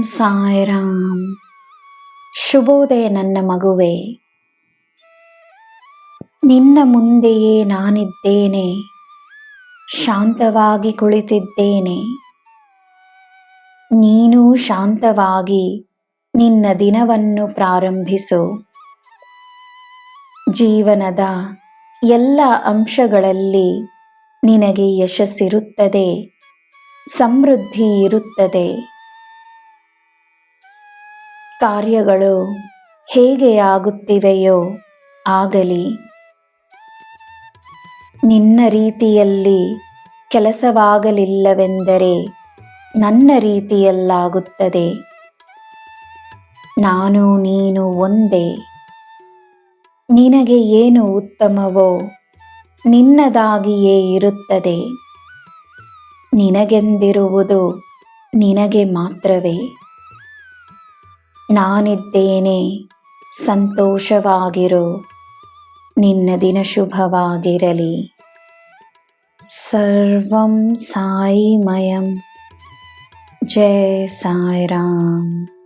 ಸಾಯಿರಾಮ್. ಶುಭೋದಯ ನನ್ನ ಮಗುವೆ. ನಿನ್ನ ಮುಂದೆಯೇ ನಾನಿದ್ದೇನೆ, ಶಾಂತವಾಗಿ ಕುಳಿತಿದ್ದೇನೆ. ನೀನು ಶಾಂತವಾಗಿ ನಿನ್ನ ದಿನವನ್ನು ಪ್ರಾರಂಭಿಸು. ಜೀವನದ ಎಲ್ಲ ಅಂಶಗಳಲ್ಲಿ ನಿನಗೆ ಯಶಸ್ಸಿರುತ್ತದೆ, ಸಮೃದ್ಧಿ ಇರುತ್ತದೆ. ಕಾರ್ಯಗಳು ಹೇಗೆ ಆಗುತ್ತಿವೆಯೋ ಆಗಲಿ. ನಿನ್ನ ರೀತಿಯಲ್ಲಿ ಕೆಲಸವಾಗಲಿಲ್ಲವೆಂದರೆ ನನ್ನ ರೀತಿಯಲ್ಲಾಗುತ್ತದೆ. ನಾನು ನೀನು ಒಂದೇ. ನಿನಗೆ ಏನು ಉತ್ತಮವೋ ನಿನ್ನದಾಗಿಯೇ ಇರುತ್ತದೆ. ನಿನಗೆಂದಿರುವುದು ನಿನಗೆ ಮಾತ್ರವೇ. ನಾನಿದ್ದೇನೆ, ಸಂತೋಷವಾಗಿರು. ನಿನ್ನ ದಿನ ಶುಭವಾಗಿರಲಿ. ಸರ್ವಂ ಸಾಯಿಮಯಂ. ಜೈ ಸಾಯಿರಾಮ್.